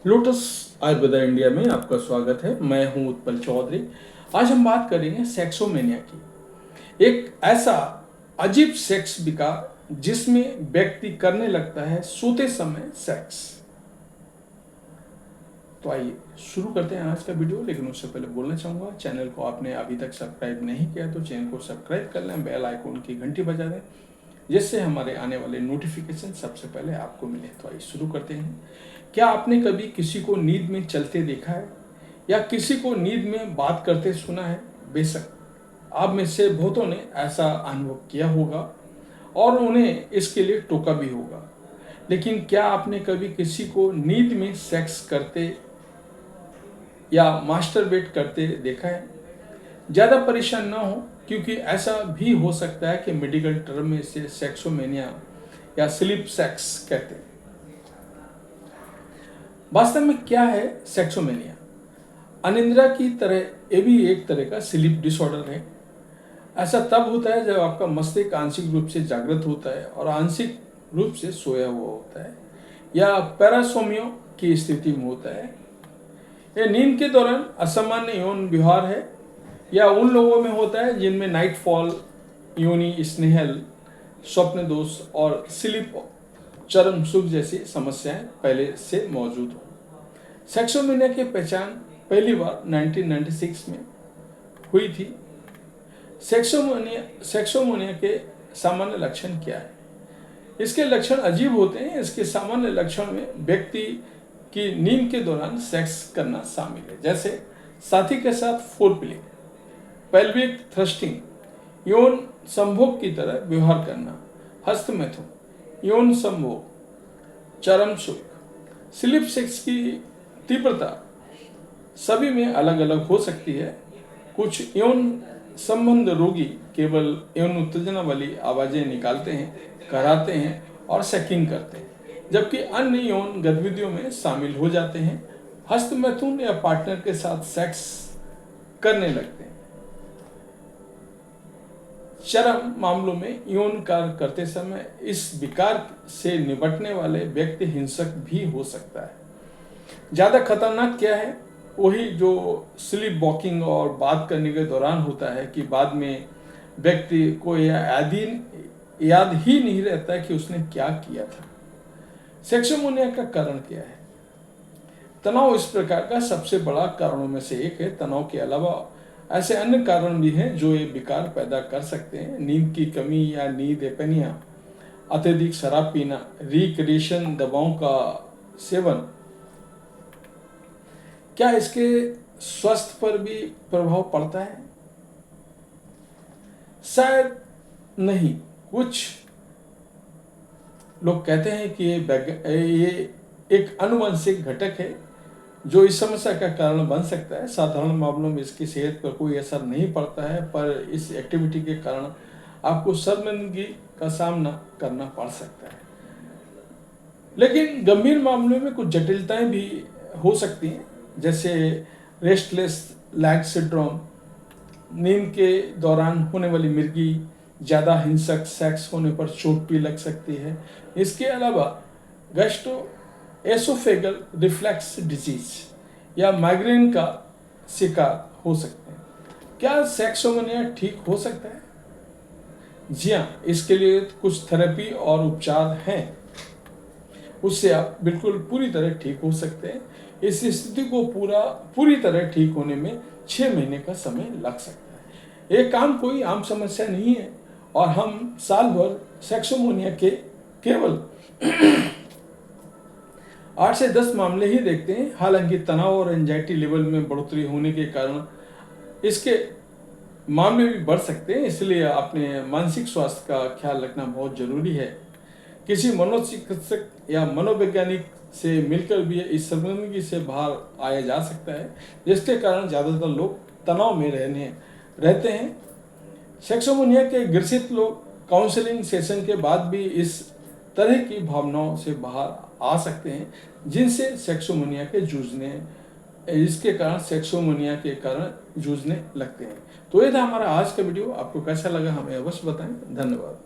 Lotus Ayurveda India में आपका स्वागत है। मैं हूं उत्पल चौधरी। आज हम बात करेंगे सेक्सोमेनिया की। एक ऐसा अजीब सेक्स विकार जिसमें व्यक्ति करने लगता है सोते समय सेक्स। तो आइए शुरू करते हैं आज का वीडियो। लेकिन उससे पहले बोलना चाहूँगा, चैनल को आपने अभी तक सब्सक्राइब नहीं किया तो चैनल को सब्सक्राइब कर लें, बेल आइकॉन की घंटी बजा दें जिससे हमारे आने वाले नोटिफिकेशन सबसे पहले आपको मिले। तो आइए शुरू करते हैं। क्या आपने कभी किसी को नींद में चलते देखा है या किसी को नींद में बात करते सुना है? बेशक आप में से बहुतों ने ऐसा अनुभव किया होगा और उन्हें इसके लिए टोका भी होगा। लेकिन क्या आपने कभी किसी को नींद में सेक्स करते या मास्टरबेट करते देखा है? ज़्यादा परेशान ना हो, क्योंकि ऐसा भी हो सकता है कि मेडिकल टर्म में इसे सेक्सोमेनिया या स्लीप सेक्स कहते हैं। वास्तव में क्या है सेक्सोमेनिया? अनिद्रा की तरह ये भी एक तरह का स्लीप डिसऑर्डर है। ऐसा तब होता है जब आपका मस्तिष्क आंशिक रूप से जागृत होता है और आंशिक रूप से सोया हुआ होता है या पैरासोमियो की स्थिति में होता है। यह नींद के दौरान असामान्य यौन व्यवहार है या उन लोगों में होता है जिनमें नाइटफॉल, योनि स्नेहल, स्वप्न दोष और स्लीप चरम सुख जैसी समस्याएं पहले से मौजूद हो। सेक्सोमेनिया की पहचान पहली बार 1996 में हुई थी। सेक्सोमेनिया के सामान्य लक्षण क्या है? इसके लक्षण अजीब होते हैं। इसके सामान्य लक्षण में व्यक्ति की नींद के दौरान सेक्स करना शामिल है, जैसे साथी के साथ फोरप्ले, पेल्विक थ्रस्टिंग, यौन संभोग की तरह व्यवहार करना, हस्तमैथुन, यौन संभोग, चरम सुख। स्लीप सेक्स की तीव्रता सभी में अलग अलग हो सकती है। कुछ यौन संबंध रोगी केवल यौन उत्तेजना वाली आवाजें निकालते हैं, कराते हैं और सेकिंग करते हैं, जबकि अन्य यौन गतिविधियों में शामिल हो जाते हैं, हस्तमैथुन या पार्टनर के साथ सेक्स करने लगते हैं। चरम मामलों में यौन कार्य करते समय इस विकार से निपटने वाले व्यक्ति हिंसक भी हो सकता है। ज़्यादा खतरनाक क्या है? वही जो स्लीप वॉकिंग और बात करने के दौरान होता है कि बाद में व्यक्ति को याद ही नहीं रहता है कि उसने क्या किया था। सेक्सोमेनिया का कारण क्या है? तनाव इस प्रकार का सबसे बड़ा कारणों में से एक है। तनाव के अलावा ऐसे अन्य कारण भी हैं जो ये विकार पैदा कर सकते हैं। नींद की कमी या नींद एपेनिया, अत्यधिक शराब पीना, रिक्रिएशन दवाओं का सेवन। क्या इसके स्वास्थ्य पर भी प्रभाव पड़ता है? शायद नहीं। कुछ लोग कहते हैं कि ये एक आनुवंशिक घटक है जो इस समस्या का कारण बन सकता है। साधारण मामलों में इसकी सेहत पर कोई असर नहीं पड़ता है, पर इस एक्टिविटी के कारण आपको शर्मिंदगी का सामना करना पड़ सकता है। लेकिन गंभीर मामलों में कुछ जटिलताएं भी हो सकती हैं, जैसे रेस्टलेस लैग सिंड्रोम, नींद के दौरान होने वाली मिर्गी, ज़्यादा हिंसक सेक्स होने पर चोट भी लग सकती है। इसके अलावा गैस्ट्रोएसोफेगल रिफ्लक्स डिजीज या माइग्रेन का शिकार हो सकते हैं। क्या सेक्सोमेनिया ठीक हो सकता है? जी हाँ, इसके लिए कुछ थेरेपी और उपचार हैं। उससे आप बिल्कुल पूरी तरह ठीक हो सकते हैं। इस स्थिति को पूरी तरह ठीक होने में 6 महीने का समय लग सकता है। ये काम कोई आम समस्या नहीं है और हम साल भर सेक्सोमेनिया के केवल 8 से 10 मामले ही देखते हैं। हालांकि तनाव और एंजाइटी लेवल में बढ़ोतरी होने के कारण इसके मामले भी बढ़ सकते हैं, इसलिए अपने मानसिक स्वास्थ्य का ख्याल रखना बहुत जरूरी है। किसी मनोचिकित्सक या मनोवैज्ञानिक से मिलकर भी इस शर्मिंदगी से बाहर आया जा सकता है, जिसके कारण ज़्यादातर लोग तनाव में रहते हैं। सेक्सोमेनिया के ग्रसित लोग काउंसलिंग सेशन के बाद भी इस तरह की भावनाओं से बाहर आ सकते हैं, जिनसे सेक्सोमेनिया के जूझने लगते हैं। तो ये था हमारा आज का वीडियो। आपको कैसा लगा हमें अवश्य बताएं। धन्यवाद।